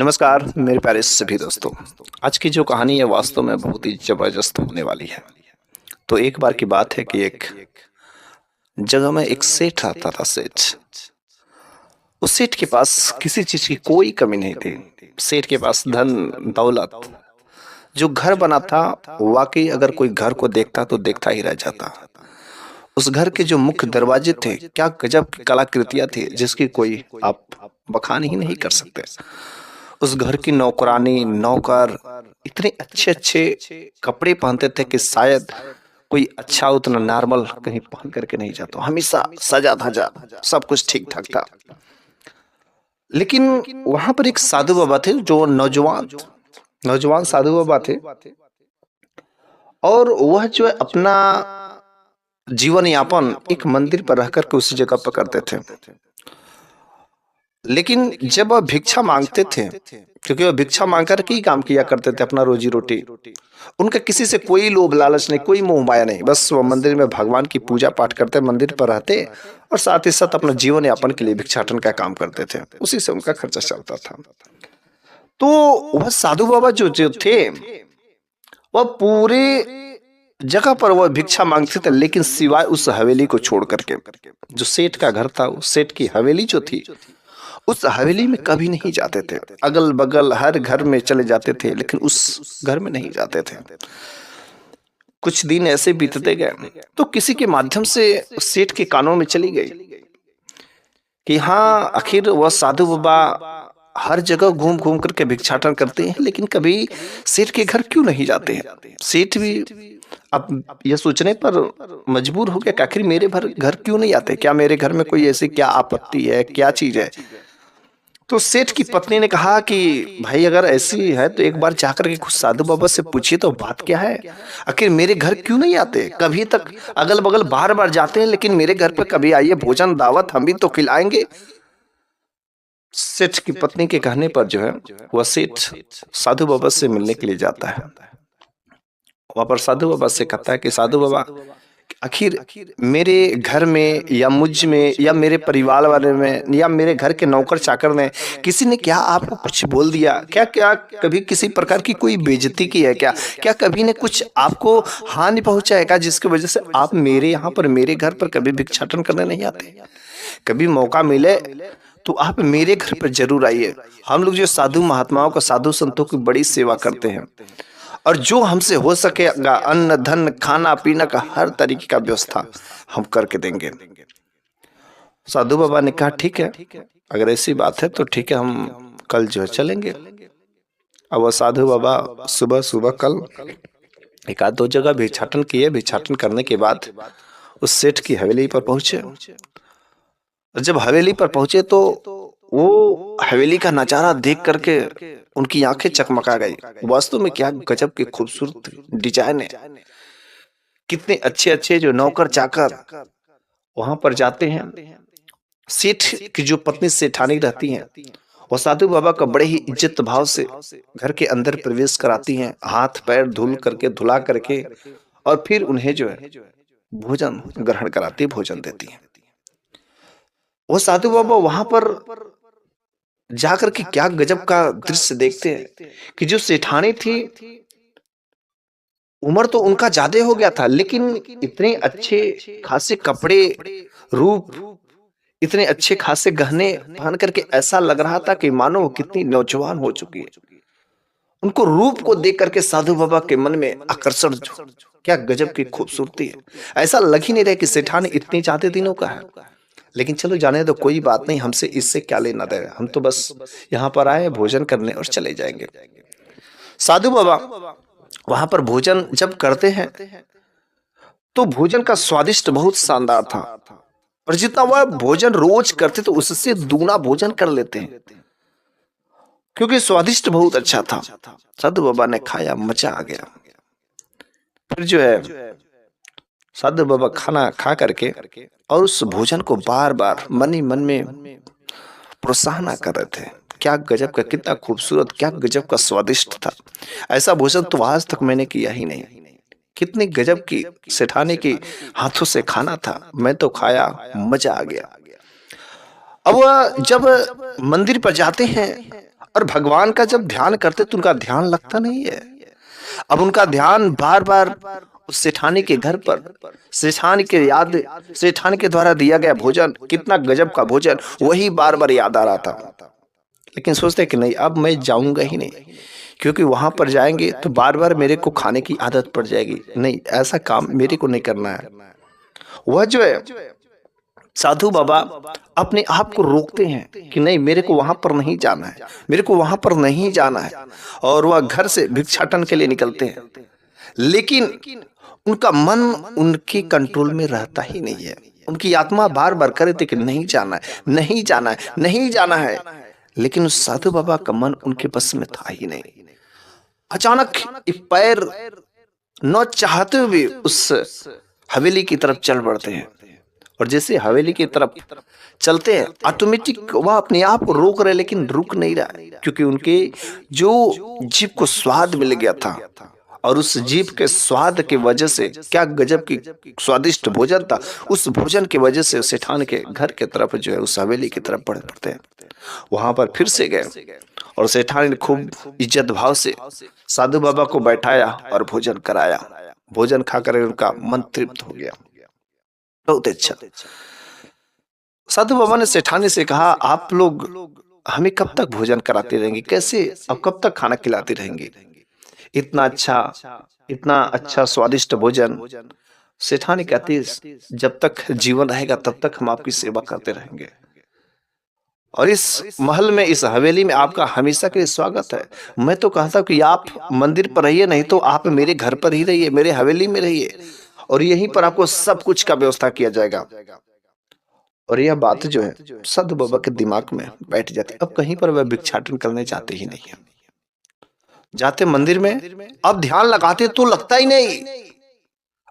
नमस्कार मेरे प्यारे सभी दोस्तों। आज की जो कहानी है वास्तव में बहुत ही जबरदस्त होने वाली है। तो एक बार की बात है कि एक जगह में एक सेठ रहता था। सेठ, उस सेठ के पास किसी चीज की कोई कमी नहीं थी। सेठ के पास धन दौलत, जो घर बना था, वाकई अगर कोई घर को देखता तो देखता ही रह जाता। उस घर के जो मुख्य दरवाजे थे, क्या गजब की कलाकृतियां थी जिसकी कोई आप बखान ही नहीं कर सकते। उस घर की नौकरानी नौकर इतने अच्छे अच्छे कपड़े पहनते थे कि शायद कोई अच्छा उतना नॉर्मल कहीं पहन करके नहीं जाता। हमेशा सजा धजा, सब कुछ ठीक ठाक था। लेकिन वहां पर एक साधु बाबा थे, जो नौजवान नौजवान साधु बाबा थे। और वह जो है अपना जीवन यापन एक मंदिर पर रहकर के उसी जगह पर करते थे। लेकिन जब वह भिक्षा मांगते थे, क्योंकि वह भिक्षा मांग कर के ही काम किया करते थे अपना रोजी रोटी, उनका किसी से कोई लोभ लालच नहीं, कोई मोह माया नहीं। बस वह मंदिर में भगवान की पूजा पाठ करते, मंदिर पर रहते और साथ ही साथ अपना जीवन यापन के लिए भिक्षाटन का काम करते थे। उसी से उनका खर्चा चलता था। तो वह साधु बाबा जो जो थे, वह पूरे जगह पर वह भिक्षा मांगते थे, लेकिन सिवाय उस हवेली को छोड़ करके। जो सेठ का घर था, उस सेठ की हवेली जो थी, उस हवेली में कभी नहीं जाते थे। अगल बगल हर घर में चले जाते थे, लेकिन उस घर में नहीं जाते थे। कुछ दिन ऐसे बीतते गए तो किसी के माध्यम से सेठ के कानों में चली गई कि हाँ, आखिर वह साधु बाबा हर जगह घूम घूम करके भिक्षाटन करते हैं, लेकिन कभी सेठ के घर क्यों नहीं जाते हैं। सेठ भी अब यह सोचने पर मजबूर हो गया कि आखिर मेरे घर क्यों नहीं आते, क्या मेरे घर में कोई ऐसी क्या आपत्ति है, क्या चीज है। तो सेठ की पत्नी ने कहा कि भाई, अगर ऐसी है तो एक बार जाकर के खुद साधु बाबा से पूछिए तो बात क्या है। आखिर मेरे घर क्यों नहीं आते, कभी तक अगल बगल बार बार जाते हैं, लेकिन मेरे घर पे कभी आइए, भोजन दावत हम भी तो खिलाएंगे। सेठ की पत्नी के कहने पर जो है वह सेठ साधु बाबा से मिलने के लिए जाता है। वहां पर साधु बाबा से कहता है कि साधु बाबा, आखिर मेरे घर में या मुझ में या मेरे परिवार वाले में या मेरे घर के नौकर चाकर ने किसी ने क्या आपको कुछ बोल दिया क्या? क्या कभी किसी प्रकार की कोई बेइज्जती की है क्या? क्या कभी ने कुछ आपको हानि पहुंचाया क्या, जिसकी वजह से आप मेरे यहाँ पर मेरे घर पर कभी भिक्षाटन करने नहीं आते? कभी मौका मिले तो आप मेरे घर पर जरूर आइए। हम लोग जो साधु महात्माओं का, साधु संतों की बड़ी सेवा करते हैं, और जो हमसे हो सकेगा अन्न धन खाना पीना का हर तरीके का व्यवस्था हम करके देंगे। साधु बाबा ने कहा ठीक है, अगर ऐसी बात है तो ठीक है, हम कल जो है चलेंगे। अब वह साधु बाबा सुबह सुबह कल एक आध दो जगह भिक्षाटन किए। भिक्षाटन करने के बाद उस सेठ की हवेली पर पहुंचे। जब हवेली पर पहुंचे तो वो हवेली का नजारा देख करके उनकी आंखें चकमका गई। वास्तव में क्या गजब की खूबसूरत डिजाइन है। कितने अच्छे अच्छे जो नौकर चाकर वहां पर जाते हैं। सेठ की जो पत्नी सेठानी रहती हैं, वो साधु बाबा का बड़े ही इज्जत भाव से घर के अंदर प्रवेश कराती हैं, हाथ पैर धुला करके, और फिर उन्हें जो है भोजन ग्रहण कराती, भोजन देती हैं। वो साधु बाबा वहां पर जाकर के क्या गजब का दृश्य देखते हैं कि जो सेठानी थी, उम्र तो उनका ज्यादा हो गया था, लेकिन इतने अच्छे खासे कपड़े, रूप, इतने अच्छे खासे गहने पहन करके ऐसा लग रहा था कि मानो वो कितनी नौजवान हो चुकी है। उनको रूप को देख करके साधु बाबा के मन में आकर्षण, क्या गजब की खूबसूरती है। ऐसा लग ही नहीं रहा कि सेठानी इतने ज्यादा दिनों का है। लेकिन चलो जाने दो, कोई बात नहीं, हमसे इससे क्या लेना देना, हम तो बस यहाँ पर आए भोजन करने और चले जाएंगे। साधु बाबा वहां पर भोजन जब करते हैं तो भोजन का स्वादिष्ट बहुत शानदार था, और जितना वह भोजन रोज करते तो उससे दूना भोजन कर लेते हैं, क्योंकि स्वादिष्ट बहुत अच्छा था। साधु बाबा ने खाया, मजा आ गया। फिर जो है साधु बाबा खाना खा करके और उस भोजन को बार बार मन ही मन में प्रोत्साहन कर रहे थे। क्या गजब का, कितना खूबसूरत, क्या गजब का स्वादिष्ट था। ऐसा भोजन तो आज तक मैंने किया ही नहीं। कितनी गजब की सेठानी की हाथों से खाना था। मैं तो खाया, मजा आ गया। अब जब मंदिर पर जाते हैं और भगवान का जब ध्यान करते तो उनका ध्यान लगता नहीं है। अब उनका ध्यान बार बार उस सेठानी के घर पर, सेठानी के याद, सेठानी के द्वारा दिया गया भोजन, कितना गजब का भोजन, वही बार बार याद आ रहा था। लेकिन सोचते कि नहीं, अब मैं जाऊंगा ही नहीं, क्योंकि वहां पर जाएंगे तो बार बार मेरे को खाने की आदत पड़ जाएगी। नहीं, ऐसा काम मेरे को नहीं करना है। वह जो है साधु बाबा अपने आप को रोकते हैं कि नहीं, मेरे को वहां पर नहीं जाना है, मेरे को वहां पर नहीं जाना है। और वह घर से भिक्षाटन के लिए निकलते हैं, लेकिन उनका मन उनके कंट्रोल में रहता ही नहीं है। उनकी आत्मा बार बार करे थे कि नहीं जाना है, नहीं जाना है, नहीं जाना है, लेकिन उस साधु बाबा का मन उनके बस में था ही नहीं। अचानक एक पैर न चाहते हुए उस हवेली की तरफ चल पड़ते हैं, और जैसे हवेली की तरफ चलते हैं, ऑटोमेटिक वह अपने आप को रोक रहे, लेकिन रुक नहीं रहा, क्योंकि उनके जो जीभ को स्वाद मिल गया था, और उस जीभ के स्वाद के वजह से, क्या गजब की स्वादिष्ट भोजन था, उस भोजन की वजह से सेठान के घर के तरफ जो है उस हवेली की तरफ बढ़ पड़ते हैं। वहां पर फिर से गए और सेठान ने खूब इज्जत भाव से साधु बाबा को बैठाया और भोजन कराया। भोजन खाकर उनका मन तृप्त हो गया, बहुत अच्छा। साधु बाबा ने सेठानी से कहा, आप लोग हमें कब तक भोजन कराते रहेंगे, कैसे अब कब तक खाना खिलाते रहेंगे, इतना अच्छा स्वादिष्ट भोजन। सेठानी कहती, जब तक जीवन रहेगा तब तक हम आपकी सेवा करते रहेंगे, और इस महल में, इस हवेली में आपका हमेशा के लिए स्वागत है। मैं तो कहता हूं कि आप मंदिर पर रहिए, नहीं तो आप मेरे घर पर ही रहिए, मेरे हवेली में रहिए, और यहीं पर आपको सब कुछ का व्यवस्था किया जाएगा। और यह बात जो है साधु बाबा के दिमाग में बैठ जाती। अब कहीं पर वह भिक्षाटन करने जाते ही नहीं है, जाते मंदिर में, अब ध्यान लगाते तो लगता ही नहीं।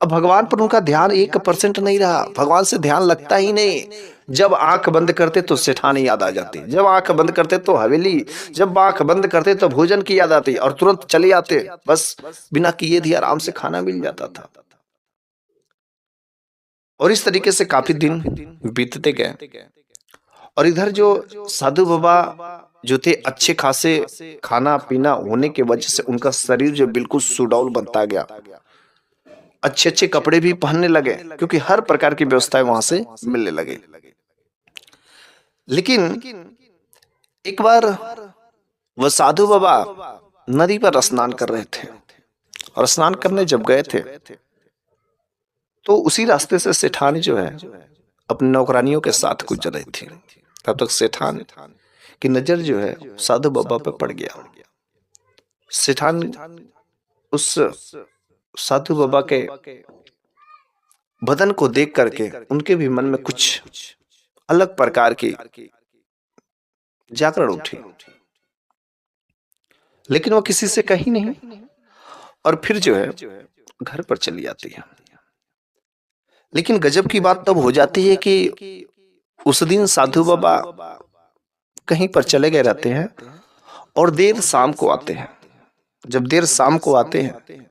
अब भगवान पर उनका ध्यान 1% नहीं रहा, भगवान से ध्यान लगता ही नहीं। जब आंख बंद करते तो सेठानी याद आ जाती, जब आंख बंद करते तो हवेली, जब आंख बंद करते तो भोजन की याद आती, और तुरंत चले आते, बस बिना किए भी आराम से खाना मिल जाता था। और इस तरीके से काफी दिन बीतते गए, और इधर जो साधु बाबा जो थे, अच्छे खासे खाना पीना होने के वजह से उनका शरीर जो बिल्कुल सुडौल बनता गया, अच्छे अच्छे कपड़े भी पहनने लगे, क्योंकि हर प्रकार की व्यवस्थाएं वहां से मिलने लगे। लेकिन एक बार वह साधु बाबा नदी पर स्नान कर रहे थे, और स्नान करने जब गए थे तो उसी रास्ते से सेठानी जो है अपने नौकरानियों के साथ गुजर रही थी। तब तक सेठान की नजर जो है साधु बाबा पे पड़ गया। सेठान उस साधु बाबा के बदन को देख करके उनके भी मन में कुछ अलग प्रकार की जागरण उठी, लेकिन वो किसी से कही नहीं, और फिर जो है घर पर चली आती है। लेकिन गजब की बात तब हो जाती है कि उस दिन साधु बाबा कहीं पर चले गए रहते हैं, और देर शाम को आते हैं। जब देर शाम को आते हैं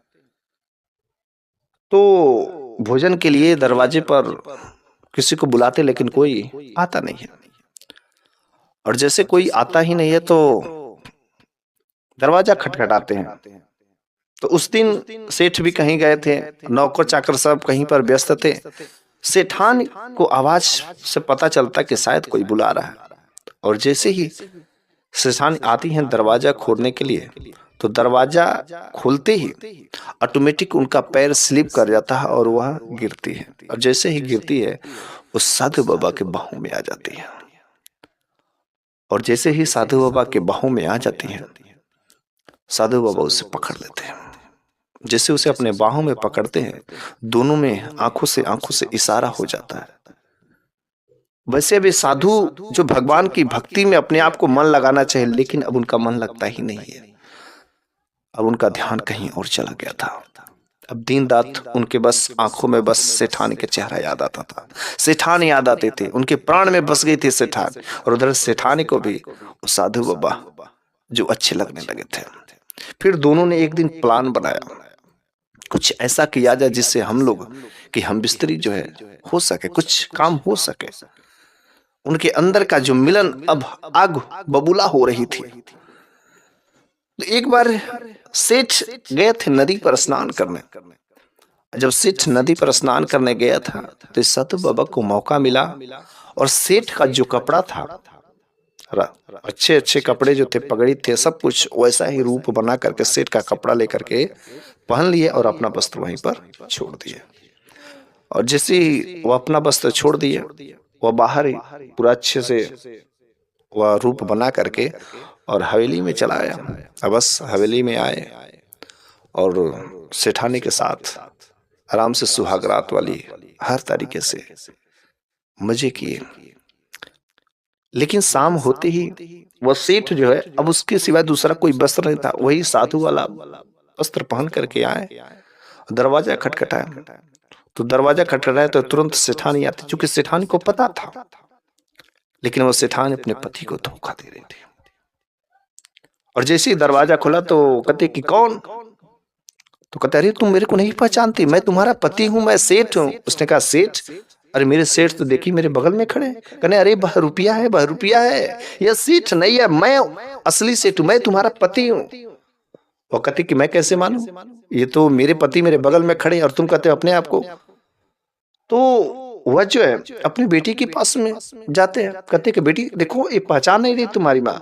तो भोजन के लिए दरवाजे पर किसी को बुलाते, लेकिन कोई आता नहीं है। और जैसे कोई आता ही नहीं है तो दरवाजा खटखटाते हैं। तो उस दिन सेठ भी कहीं गए थे, नौकर चाकर सब कहीं पर व्यस्त थे। सेठान को आवाज से पता चलता कि शायद कोई बुला रहा है, और जैसे ही सेठान आती हैं दरवाजा खोलने के लिए, तो दरवाजा खोलते ही ऑटोमेटिक उनका पैर स्लिप कर जाता है और वह गिरती है, और जैसे ही गिरती है उस साधु बाबा के बाहों में आ जाती है। और जैसे ही साधु बाबा के बाहों में आ जाती है, साधु बाबा उसे पकड़ लेते हैं। जैसे उसे अपने बाहों में पकड़ते हैं, दोनों में आंखों से इशारा हो जाता है। वैसे भी साधु जो भगवान की भक्ति में अपने आप को मन लगाना चाहिए, लेकिन अब उनका मन लगता ही नहीं है। अब उनका ध्यान कहीं और चला गया था। अब दिन रात उनके बस आंखों में बस सेठान के चेहरा याद आता था, सेठान याद आते थे, उनके प्राण में बस गई थी सेठान। और उधर सेठान को भी वो साधु बाबा जो अच्छे लगने लगे थे। फिर दोनों ने एक दिन प्लान बनाया, कुछ ऐसा किया जाए जिससे हम लोग की हम बिस्तरी जो है हो सके, कुछ काम हो सके। उनके अंदर का जो मिलन अब आग बबूला हो रही थी, तो एक बार सेठ गए थे नदी पर स्नान करने। जब सेठ नदी पर स्नान करने गया था तो इस साधु बाबा को मौका मिला, और सेठ का जो कपड़ा था, अच्छे अच्छे कपड़े जो थे, पगड़ी थे, सब कुछ वैसा ही रूप बना करके सेठ का कपड़ा लेकर के पहन लिए और अपना वस्त्र वहीं पर छोड़ दिए। और जैसे ही वह अपना वस्त्र छोड़ दिए, वह बाहर ही पूरा अच्छे से वह रूप बना करके और हवेली में चला आया। अब बस हवेली में आए और सेठानी के साथ आराम से सुहागरात वाली हर तरीके से मजे किए। लेकिन शाम होते ही वह सेठ जो है, अब उसके सिवाय दूसरा कोई वस्त्र नहीं था, वही साधु वाला वस्त्र पहन करके आए। दरवाजा खटखटाया, तो दरवाजा खटखटाया तो तुरंत सेठानी आती, क्योंकि सेठानी को पता था, लेकिन वो सेठानी अपने पति को धोखा दे रही थी। और जैसे ही दरवाजा खुला तो कहते कि कौन? तो कहते अरे तुम मेरे को नहीं पहचानती, मैं तुम्हारा पति हूं, मैं सेठ हूं। उसने कहा सेठ? अरे मेरे सेठ तो देखी मेरे बगल में खड़े। कहने अरे बहरूपिया है, बहरूपिया है, यह सेठ नहीं है, मैं असली सेठ हूं, मैं तुम्हारा पति हूं। वो कहते कि मैं कैसे मानूं, ये तो मेरे पति मेरे बगल में खड़े और तुम कहते हो अपने आप को। तो वह जो है अपनी बेटी के पास में जाते हैं, कहते कि बेटी देखो ये पहचान नहीं रही तुम्हारी माँ।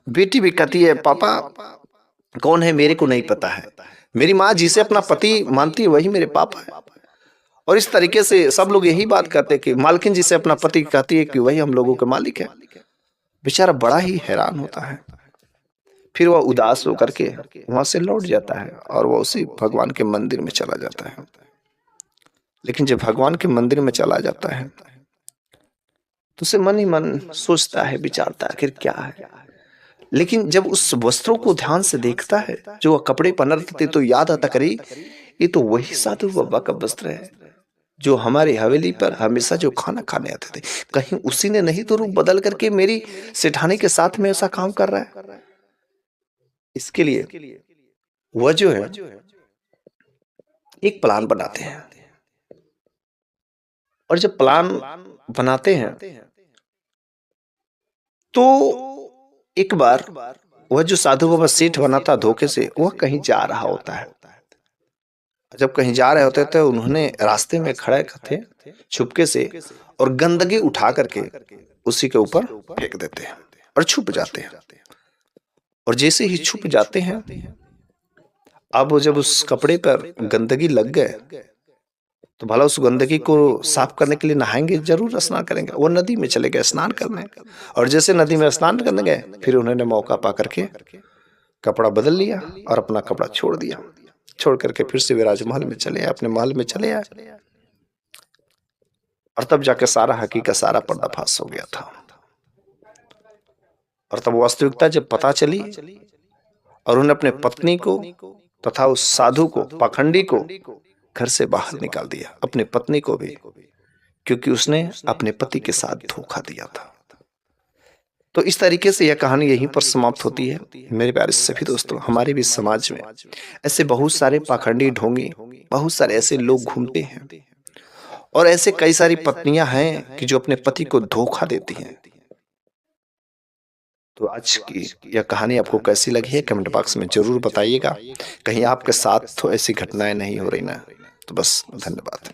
बेटी भी कहती है पापा कौन है मेरे को नहीं पता है, मेरी माँ जिसे अपना पति मानती है वही मेरे पापा है। और इस तरीके से सब लोग यही बात कहते हैं कि मालकिन जिसे अपना पति कहती है कि वही हम लोगों के मालिक है। बेचारा बड़ा ही हैरान होता है। फिर वह उदास होकर के वहां से लौट जाता है और वह उसी भगवान के मंदिर में चला जाता है। लेकिन जब भगवान के मंदिर में चला जाता है तो उसे मन ही मन सोचता है, विचारता है आखिर क्या है। लेकिन जब उस वस्त्रों को ध्यान से देखता है जो वह कपड़े पहन रहे थे, तो याद आता करे ये तो वही साधु बाबा का वस्त्र है जो हमारी हवेली पर हमेशा जो खाना खाने आते थे। कहीं उसी ने नहीं तो रूप बदल करके मेरी सेठानी के साथ में ऐसा काम कर रहा है। इसके लिए वह जो है एक प्लान बनाते हैं, और जब प्लान बनाते हैं तो एक बार वह जो साधु बाबा सेठ बना था धोखे से, वह कहीं जा रहा होता है। जब कहीं जा रहे होते थे उन्होंने रास्ते में खड़े थे छुपके से, और गंदगी उठा करके उसी के ऊपर फेंक देते हैं और छुप जाते हैं। और जैसे ही छुप जाते हैं, अब जब उस कपड़े पर गंदगी लग गए तो भला उस गंदगी को साफ करने के लिए नहाएंगे, जरूर स्नान करेंगे। वो नदी में चले गए स्नान करने, और जैसे नदी में स्नान करने गए फिर उन्होंने मौका पा करके कपड़ा बदल लिया और अपना कपड़ा छोड़ दिया। छोड़ करके फिर से वे राजमहल में चले आए, अपने महल में चले आए। और तब जाके सारा हकीकत, सारा पर्दाफाश हो गया था। और तब वास्तविकता जब पता चली और उन्होंने अपने पत्नी को तथा उस साधु को, पाखंडी को घर से बाहर निकाल दिया, अपने पत्नी को भी, क्योंकि उसने अपने पति के साथ धोखा दिया था। तो इस तरीके से यह कहानी यहीं पर समाप्त होती है। मेरे प्यारे सभी दोस्तों, हमारे भी समाज में ऐसे बहुत सारे पाखंडी, ढोंगी, बहुत सारे ऐसे लोग घूमते हैं, और ऐसे कई सारी पत्नियां हैं कि जो अपने पति को धोखा देती हैं। तो आज की यह कहानी आपको कैसी लगी है कमेंट बॉक्स में जरूर बताइएगा। कहीं आपके साथ तो ऐसी घटनाएं नहीं हो रही ना। तो बस धन्यवाद।